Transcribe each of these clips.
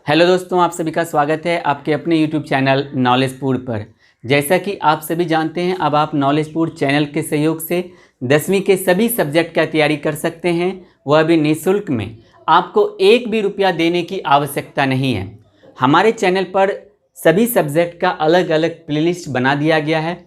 Hello दोस्तों, आप सभी का स्वागत है आपके अपने यूट्यूब चैनल नॉलेजपुर पर। जैसा कि आप सभी जानते हैं, अब आप नॉलेजपुर चैनल के सहयोग से 10वीं के सभी सब्जेक्ट का तैयारी कर सकते हैं, वह भी निःशुल्क में। आपको एक भी रुपया देने की आवश्यकता नहीं है। हमारे चैनल पर सभी सब्जेक्ट का अलग अलग प्लेलिस्ट बना दिया गया है।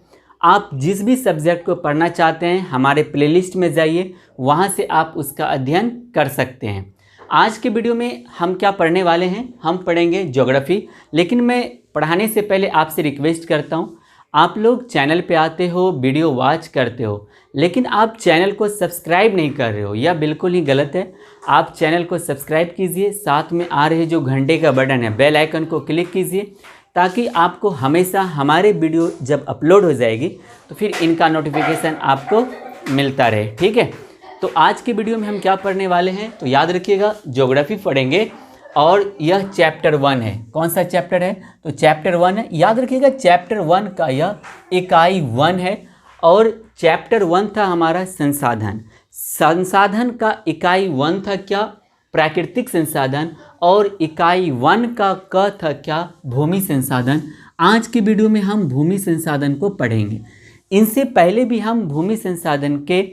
आप जिस भी सब्जेक्ट को पढ़ना चाहते हैं, हमारे प्लेलिस्ट में जाइए, वहाँ से आप उसका अध्ययन कर सकते हैं। आज के वीडियो में हम क्या पढ़ने वाले हैं, हम पढ़ेंगे ज्योग्राफी। लेकिन मैं पढ़ाने से पहले आपसे रिक्वेस्ट करता हूं, आप लोग चैनल पे आते हो, वीडियो वॉच करते हो, लेकिन आप चैनल को सब्सक्राइब नहीं कर रहे हो, यह बिल्कुल ही गलत है। आप चैनल को सब्सक्राइब कीजिए, साथ में आ रहे जो घंटे का बटन है, बेल आइकन को क्लिक कीजिए, ताकि आपको हमेशा हमारे वीडियो जब अपलोड हो जाएगी तो फिर इनका नोटिफिकेशन आपको मिलता रहे। ठीक है, तो आज के वीडियो में हम क्या पढ़ने वाले हैं, तो याद रखिएगा ज्योग्राफी पढ़ेंगे और यह चैप्टर 1 है। कौन सा चैप्टर है, तो चैप्टर 1 है। याद रखिएगा चैप्टर 1 का यह इकाई 1 है और चैप्टर 1 था हमारा संसाधन। संसाधन का इकाई 1 था क्या, प्राकृतिक संसाधन, और इकाई 1 का क था क्या, भूमि संसाधन। आज के वीडियो में हम भूमि संसाधन को पढ़ेंगे। इनसे पहले भी हम भूमि संसाधन के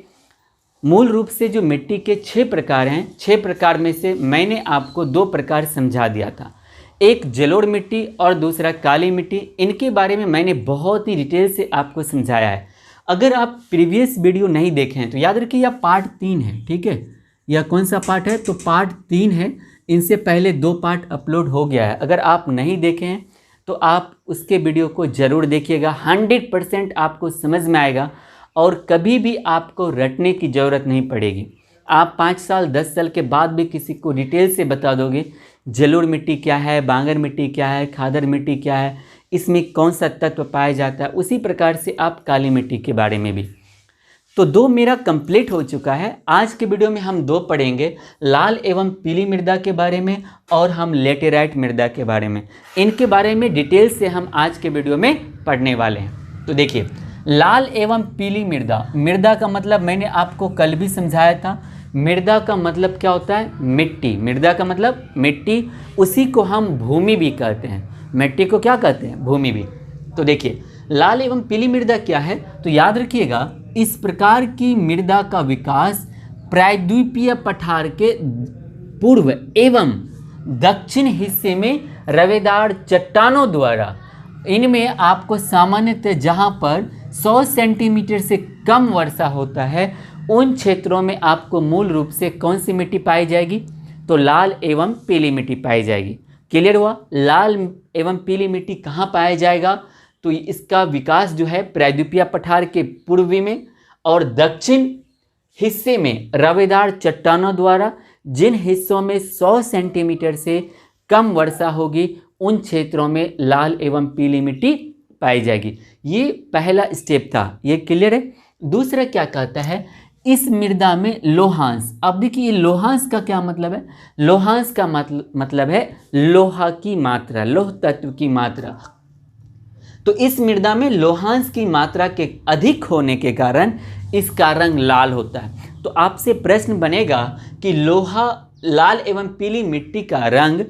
मूल रूप से जो मिट्टी के 6 प्रकार हैं, 6 प्रकार में से मैंने आपको 2 प्रकार समझा दिया था, एक जलोढ़ मिट्टी और दूसरा काली मिट्टी। इनके बारे में मैंने बहुत ही डिटेल से आपको समझाया है। अगर आप प्रीवियस वीडियो नहीं देखे हैं तो याद रखिए यह पार्ट 3 है। ठीक है, यह कौन सा पार्ट है, तो पार्ट 3 है। इनसे पहले 2 पार्ट अपलोड हो गया है। अगर आप नहीं देखे हैं तो आप उसके वीडियो को ज़रूर देखिएगा, 100% आपको समझ में आएगा और कभी भी आपको रटने की ज़रूरत नहीं पड़ेगी। आप 5 साल 10 साल के बाद भी किसी को डिटेल से बता दोगे जलोढ़ मिट्टी क्या है, बांगर मिट्टी क्या है, खादर मिट्टी क्या है, इसमें कौन सा तत्व पाया जाता है। उसी प्रकार से आप काली मिट्टी के बारे में भी। तो 2 मेरा कंप्लीट हो चुका है। आज के वीडियो में हम 2 पढ़ेंगे, लाल एवं पीली मृदा के बारे में और हम लेटेराइट मृदा के बारे में। इनके बारे में डिटेल से हम आज के वीडियो में पढ़ने वाले हैं। तो देखिए, लाल एवं पीली मृदा। मृदा का मतलब मैंने आपको कल भी समझाया था। मृदा का मतलब क्या होता है, मिट्टी। मृदा का मतलब मिट्टी, उसी को हम भूमि भी कहते हैं। मिट्टी को क्या कहते हैं, भूमि भी। तो देखिए, लाल एवं पीली मृदा क्या है, तो याद रखिएगा इस प्रकार की मृदा का विकास प्रायद्वीपीय पठार के पूर्व एवं दक्षिण हिस्से में रवेदार चट्टानों द्वारा, इनमें आपको सामान्यतः जहां पर 100 सेंटीमीटर से कम वर्षा होता है, उन क्षेत्रों में आपको मूल रूप से कौन सी मिट्टी पाई जाएगी, तो लाल एवं पीली मिट्टी पाई जाएगी। क्लियर हुआ, लाल एवं पीली मिट्टी कहाँ पाया जाएगा, तो इसका विकास जो है प्रायद्वीपीय पठार के पूर्वी में और दक्षिण हिस्से में रवेदार चट्टानों द्वारा। जिन हिस्सों में 100 सेंटीमीटर से कम वर्षा होगी, उन क्षेत्रों में लाल एवं पीली मिट्टी पाई जाएगी। ये पहला स्टेप था, ये क्लियर है। दूसरा क्या कहता है, इस मृदा में लोहांश। अब देखिए लोहांश का क्या मतलब है, लोहांश का मतलब है लोहा की मात्रा, लोह तत्व की मात्रा। तो इस मृदा में लोहांश की मात्रा के अधिक होने के कारण इसका रंग लाल होता है। तो आपसे प्रश्न बनेगा कि लोहा, लाल एवं पीली मिट्टी का रंग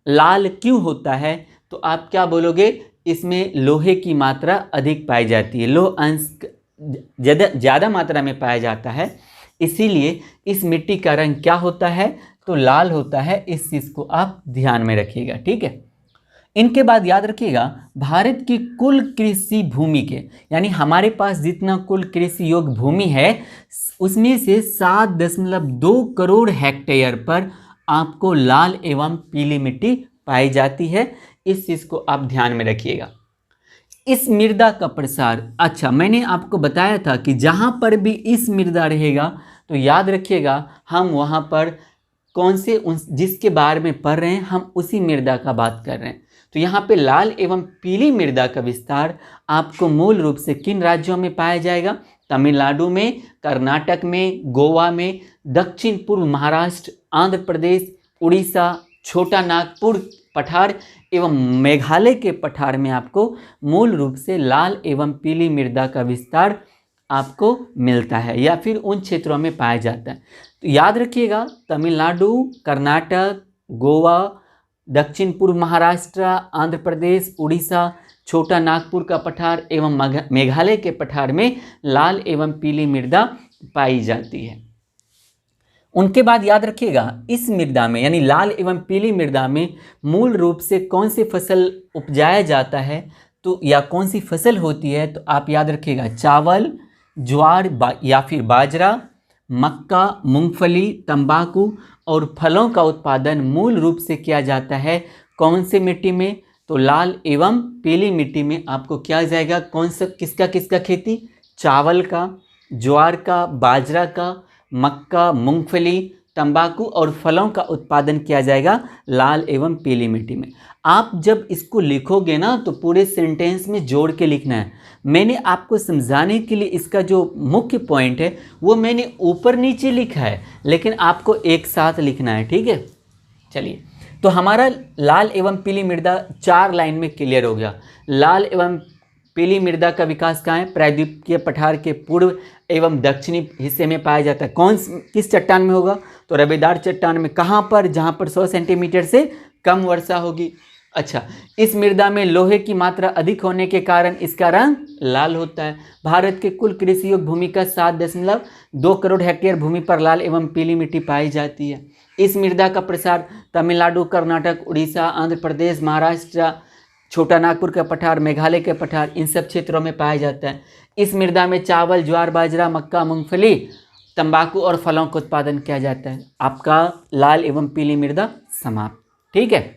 लाल क्यों होता है, तो आप क्या बोलोगे, इसमें लोहे की मात्रा अधिक पाई जाती है, लोह अंश ज़्यादा मात्रा में पाया जाता है, इसीलिए इस मिट्टी का रंग क्या होता है, तो लाल होता है। इस चीज़ को आप ध्यान में रखिएगा। ठीक है, इनके बाद याद रखिएगा भारत की कुल कृषि भूमि के, यानी हमारे पास जितना कुल कृषि योग्य भूमि है, उसमें से 7.2 करोड़ हेक्टेयर पर आपको लाल एवं पीली मिट्टी पाई जाती है। इस चीज़ को आप ध्यान में रखिएगा। इस मृदा का प्रसार, अच्छा मैंने आपको बताया था कि जहाँ पर भी इस मृदा रहेगा तो याद रखिएगा हम वहाँ पर कौन से जिसके बारे में पढ़ रहे हैं, हम उसी मृदा का बात कर रहे हैं। तो यहाँ पे लाल एवं पीली मृदा का विस्तार आपको मूल रूप से किन राज्यों में पाया जाएगा, तमिलनाडु में, कर्नाटक में, गोवा में, दक्षिण पूर्व महाराष्ट्र, आंध्र प्रदेश, उड़ीसा, छोटा नागपुर पठार एवं मेघालय के पठार में आपको मूल रूप से लाल एवं पीली मृदा का विस्तार आपको मिलता है या फिर उन क्षेत्रों में पाया जाता है। तो याद रखिएगा तमिलनाडु, कर्नाटक, गोवा, दक्षिण पूर्व महाराष्ट्र, आंध्र प्रदेश, उड़ीसा, छोटा नागपुर का पठार एवं मेघालय के पठार में लाल एवं पीली मृदा पाई जाती है। उनके बाद याद रखिएगा, इस मृदा में यानी लाल एवं पीली मृदा में मूल रूप से कौन सी फसल उपजाया जाता है, तो या कौन सी फसल होती है, तो आप याद रखिएगा चावल, ज्वार या फिर बाजरा, मक्का, मूंगफली, तंबाकू और फलों का उत्पादन मूल रूप से किया जाता है कौन से मिट्टी में, तो लाल एवं पीली मिट्टी में आपको क्या जाएगा, कौन सा किसका किसका खेती, चावल का, ज्वार का, बाजरा का, मक्का, मूंगफली, तंबाकू और फलों का उत्पादन किया जाएगा लाल एवं पीली मिट्टी में। आप जब इसको लिखोगे ना तो पूरे सेंटेंस में जोड़ के लिखना है। मैंने आपको समझाने के लिए इसका जो मुख्य पॉइंट है वो मैंने ऊपर नीचे लिखा है, लेकिन आपको एक साथ लिखना है, ठीक है। चलिए, तो हमारा लाल एवं पीली मृदा 4 लाइन में क्लियर हो गया। लाल एवं पीली मृदा का विकास कहाँ है, प्रायद्वीपीय पठार के पूर्व एवं दक्षिणी हिस्से में पाया जाता है। किस चट्टान में होगा, तो रवेदार चट्टान में। कहाँ पर, जहाँ पर 100 सेंटीमीटर से कम वर्षा होगी। अच्छा, इस मृदा में लोहे की मात्रा अधिक होने के कारण इसका रंग लाल होता है। भारत के कुल कृषि योग्य भूमि का 7.2 करोड़ हेक्टेयर भूमि पर लाल एवं पीली मिट्टी पाई जाती है। इस मृदा का प्रसार तमिलनाडु, कर्नाटक, उड़ीसा, आंध्र प्रदेश, महाराष्ट्र, छोटा नागपुर का पठार, मेघालय के पठार, इन सब क्षेत्रों में पाया जाता है। इस मृदा में चावल, ज्वार, बाजरा, मक्का, मूंगफली, तंबाकू और फलों का उत्पादन किया जाता है। आपका लाल एवं पीली मृदा समाप्त, ठीक है।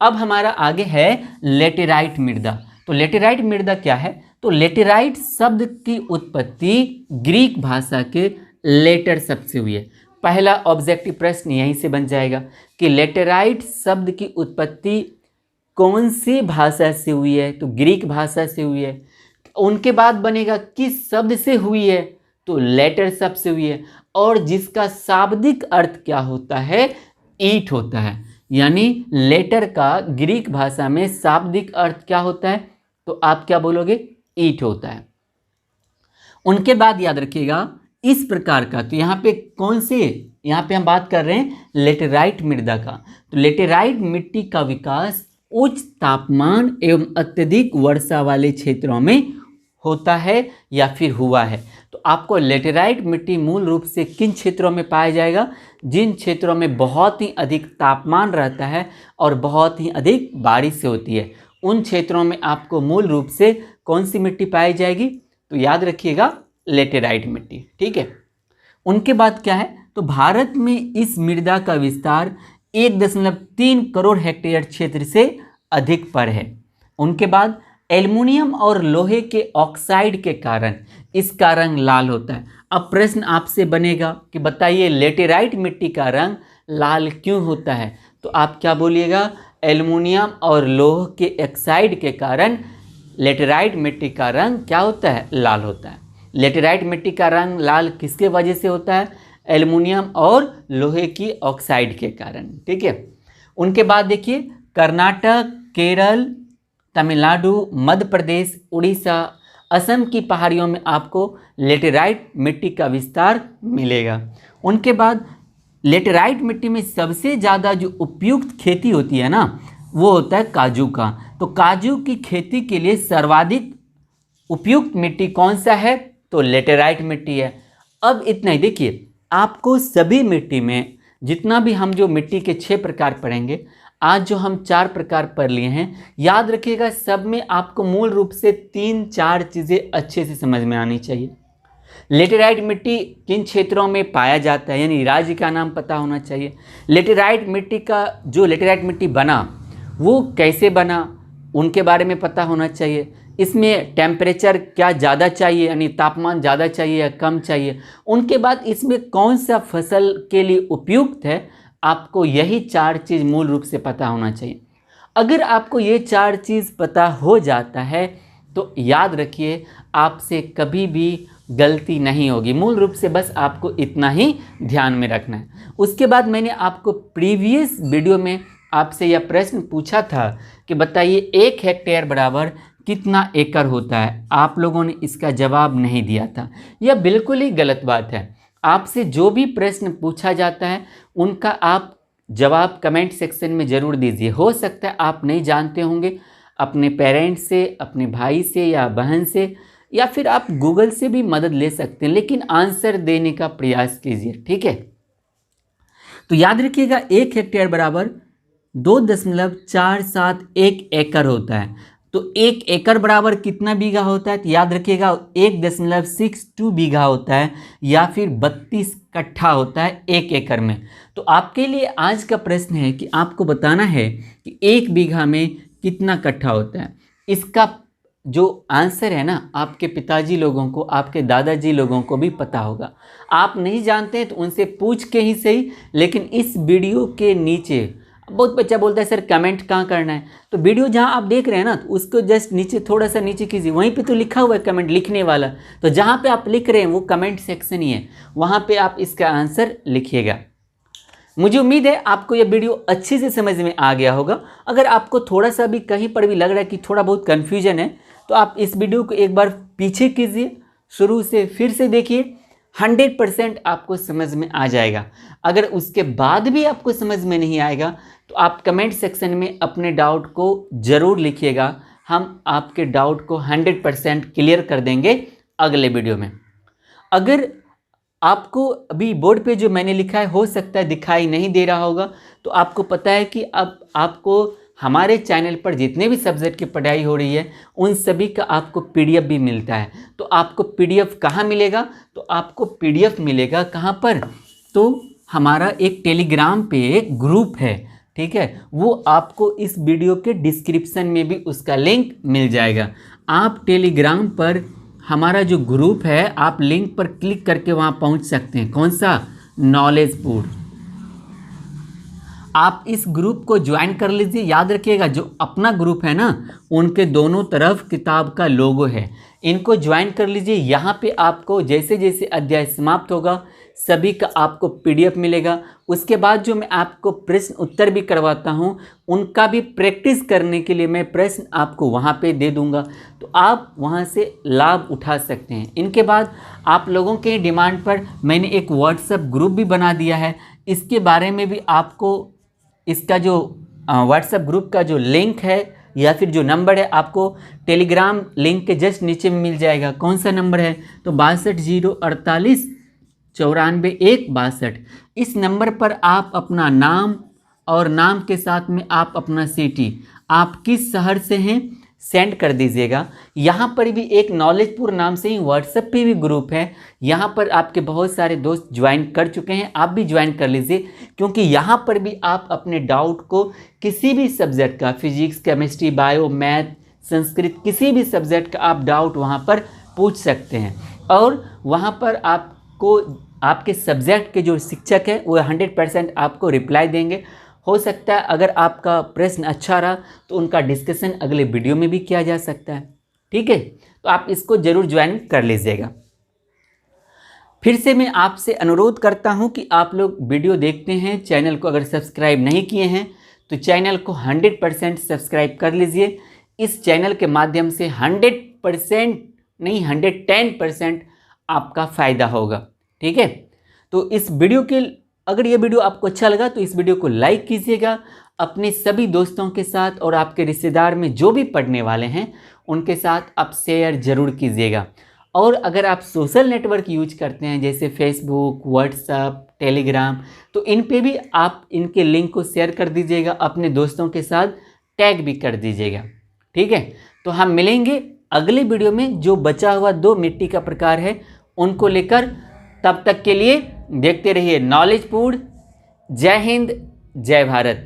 अब हमारा आगे है लेटेराइट मृदा। तो लेटेराइट मृदा क्या है, तो लेटेराइट शब्द की उत्पत्ति ग्रीक भाषा के लेटर शब्द से हुई है। पहला ऑब्जेक्टिव प्रश्न यहीं से बन जाएगा कि लेटेराइट शब्द की उत्पत्ति कौन सी भाषा से हुई है, तो ग्रीक भाषा से हुई है। उनके बाद बनेगा किस शब्द से हुई है, तो लेटर शब्द से हुई है, और जिसका शाब्दिक अर्थ क्या होता है, ईट होता है। यानी लेटर का ग्रीक भाषा में शाब्दिक अर्थ क्या होता है, तो आप क्या बोलोगे, ईट होता है। उनके बाद याद रखिएगा इस प्रकार का, तो यहाँ पे कौन से, यहाँ पे हम बात कर रहे हैं लेटेराइट मृदा का। तो लेटेराइट मिट्टी का विकास उच्च तापमान एवं अत्यधिक वर्षा वाले क्षेत्रों में होता है या फिर हुआ है। तो आपको लेटेराइट मिट्टी मूल रूप से किन क्षेत्रों में पाया जाएगा, जिन क्षेत्रों में बहुत ही अधिक तापमान रहता है और बहुत ही अधिक बारिश होती है, उन क्षेत्रों में आपको मूल रूप से कौन सी मिट्टी पाई जाएगी, तो याद रखिएगा लेटेराइट मिट्टी, ठीक है। उनके बाद क्या है, तो भारत में इस मृदा का विस्तार 1.3 करोड़ हेक्टेयर क्षेत्र से अधिक पर है। उनके बाद एल्युमिनियम और लोहे के ऑक्साइड के कारण इसका रंग लाल होता है। अब प्रश्न आपसे बनेगा कि बताइए लेटेराइट मिट्टी का रंग लाल क्यों होता है, तो आप क्या बोलिएगा, एल्युमिनियम और लोह के ऑक्साइड के कारण लेटेराइट मिट्टी का रंग क्या होता है, लाल होता है। लेटेराइट मिट्टी का रंग लाल किसके वजह से होता है, एल्युमिनियम और लोहे की ऑक्साइड के कारण, ठीक है। उनके बाद देखिए कर्नाटक, केरल, तमिलनाडु, मध्य प्रदेश, उड़ीसा, असम की पहाड़ियों में आपको लेटेराइट मिट्टी का विस्तार मिलेगा। उनके बाद लेटेराइट मिट्टी में सबसे ज़्यादा जो उपयुक्त खेती होती है ना, वो होता है काजू का। तो काजू की खेती के लिए सर्वाधिक उपयुक्त मिट्टी कौन सा है, तो लेटेराइट मिट्टी है। अब इतना ही, देखिए आपको सभी मिट्टी में जितना भी हम जो मिट्टी के 6 प्रकार पढ़ेंगे, आज जो हम 4 प्रकार पढ़ लिए हैं, याद रखिएगा सब में आपको मूल रूप से 3-4 चीज़ें अच्छे से समझ में आनी चाहिए। लेटेराइट मिट्टी किन क्षेत्रों में पाया जाता है, यानी राज्य का नाम पता होना चाहिए। लेटेराइट मिट्टी का जो लेटेराइट मिट्टी बना वो कैसे बना, उनके बारे में पता होना चाहिए। इसमें टेम्परेचर क्या ज़्यादा चाहिए, यानी तापमान ज़्यादा चाहिए या कम चाहिए। उनके बाद इसमें कौन सा फसल के लिए उपयुक्त है, आपको यही 4 चीज़ मूल रूप से पता होना चाहिए। अगर आपको ये 4 चीज़ पता हो जाता है तो याद रखिए आपसे कभी भी गलती नहीं होगी। मूल रूप से बस आपको इतना ही ध्यान में रखना है। उसके बाद मैंने आपको प्रीवियस वीडियो में आपसे यह प्रश्न पूछा था कि बताइए 1 हेक्टेयर बराबर कितना एकड़ होता है। आप लोगों ने इसका जवाब नहीं दिया था। यह बिल्कुल ही गलत बात है। आपसे जो भी प्रश्न पूछा जाता है उनका आप जवाब कमेंट सेक्शन में ज़रूर दीजिए। हो सकता है आप नहीं जानते होंगे, अपने पेरेंट्स से, अपने भाई से या बहन से, या फिर आप गूगल से भी मदद ले सकते हैं, लेकिन आंसर देने का प्रयास कीजिए, ठीक है। तो याद रखिएगा 1 हेक्टेयर बराबर 2.471 एकड़ होता है। तो 1 एकड़ बराबर कितना बीघा होता है? तो याद रखिएगा 1.62 बीघा होता है, या फिर 32 कट्ठा होता है 1 एकड़ में। तो आपके लिए आज का प्रश्न है कि आपको बताना है कि 1 बीघा में कितना कट्ठा होता है। इसका जो आंसर है ना, आपके पिताजी लोगों को, आपके दादाजी लोगों को भी पता होगा। आप नहीं जानते हैं तो उनसे पूछ के ही सही, लेकिन इस वीडियो के नीचे बहुत बच्चा बोलता है सर कमेंट कहाँ करना है। तो वीडियो जहाँ आप देख रहे हैं ना, तो उसको जस्ट नीचे थोड़ा सा नीचे कीजिए, वहीं पे तो लिखा हुआ है कमेंट लिखने वाला। तो जहाँ पे आप लिख रहे हैं वो कमेंट सेक्शन ही है, वहाँ पे आप इसका आंसर लिखिएगा। मुझे उम्मीद है आपको यह वीडियो अच्छे से समझ में आ गया होगा। अगर आपको थोड़ा सा भी कहीं पर भी लग रहा है कि थोड़ा बहुत कन्फ्यूजन है, तो आप इस वीडियो को एक बार पीछे कीजिए, शुरू से फिर से देखिए, 100% आपको समझ में आ जाएगा। अगर उसके बाद भी आपको समझ में नहीं आएगा तो आप कमेंट सेक्शन में अपने डाउट को ज़रूर लिखिएगा। हम आपके डाउट को 100% क्लियर कर देंगे अगले वीडियो में। अगर आपको अभी बोर्ड पे जो मैंने लिखा है हो सकता है दिखाई नहीं दे रहा होगा, तो आपको पता है कि अब आपको हमारे चैनल पर जितने भी सब्जेक्ट की पढ़ाई हो रही है उन सभी का आपको पीडीएफ भी मिलता है। तो आपको पीडीएफ कहाँ मिलेगा? तो आपको पीडीएफ मिलेगा कहाँ पर? तो हमारा एक टेलीग्राम पे एक ग्रुप है, ठीक है, वो आपको इस वीडियो के डिस्क्रिप्शन में भी उसका लिंक मिल जाएगा। आप टेलीग्राम पर हमारा जो ग्रुप है, आप लिंक पर क्लिक करके वहाँ पहुँच सकते हैं। कौन सा? नॉलेजपुर। आप इस ग्रुप को ज्वाइन कर लीजिए। याद रखिएगा जो अपना ग्रुप है ना, उनके दोनों तरफ किताब का लोगो है, इनको ज्वाइन कर लीजिए। यहाँ पे आपको जैसे जैसे अध्याय समाप्त होगा सभी का आपको पीडीएफ मिलेगा। उसके बाद जो मैं आपको प्रश्न उत्तर भी करवाता हूँ उनका भी प्रैक्टिस करने के लिए मैं प्रश्न आपको वहाँ पे दे दूँगा, तो आप वहाँ से लाभ उठा सकते हैं। इनके बाद आप लोगों के डिमांड पर मैंने एक व्हाट्सएप ग्रुप भी बना दिया है। इसके बारे में भी आपको इसका जो व्हाट्सएप ग्रुप का जो लिंक है या फिर जो नंबर है आपको टेलीग्राम लिंक के जस्ट नीचे में मिल जाएगा। कौन सा नंबर है? तो 6208494162। इस नंबर पर आप अपना नाम और नाम के साथ में आप अपना सिटी, आप किस शहर से हैं, सेंड कर दीजिएगा। यहाँ पर भी एक नॉलेजपुर नाम से ही व्हाट्सएप पे भी ग्रुप है, यहाँ पर आपके बहुत सारे दोस्त ज्वाइन कर चुके हैं, आप भी ज्वाइन कर लीजिए, क्योंकि यहाँ पर भी आप अपने डाउट को किसी भी सब्जेक्ट का, physics, chemistry, bio, math, Sanskrit, किसी भी सब्जेक्ट का आप डाउट वहाँ पर पूछ सकते हैं। और वहाँ पर आपको आपके सब्जेक्ट के जो शिक्षक हैं वो 100% आपको रिप्लाई देंगे। हो सकता है अगर आपका प्रश्न अच्छा रहा तो उनका डिस्कशन अगले वीडियो में भी किया जा सकता है, ठीक है। तो आप इसको ज़रूर ज्वाइन कर लीजिएगा। फिर से मैं आपसे अनुरोध करता हूं कि आप लोग वीडियो देखते हैं, चैनल को अगर सब्सक्राइब नहीं किए हैं तो चैनल को 100% सब्सक्राइब कर लीजिए। इस चैनल के माध्यम से 100% नहीं 110% आपका फ़ायदा होगा, ठीक है। तो इस वीडियो के अगर ये वीडियो आपको अच्छा लगा तो इस वीडियो को लाइक कीजिएगा, अपने सभी दोस्तों के साथ और आपके रिश्तेदार में जो भी पढ़ने वाले हैं उनके साथ आप शेयर ज़रूर कीजिएगा। और अगर आप सोशल नेटवर्क यूज करते हैं जैसे फेसबुक, व्हाट्सएप, टेलीग्राम, तो इन पे भी आप इनके लिंक को शेयर कर दीजिएगा, अपने दोस्तों के साथ टैग भी कर दीजिएगा, ठीक है। तो हम मिलेंगे अगले वीडियो में, जो बचा हुआ 2 मिट्टी का प्रकार है उनको लेकर। तब तक के लिए देखते रहिए नॉलेजपुर। जय हिंद, जय भारत।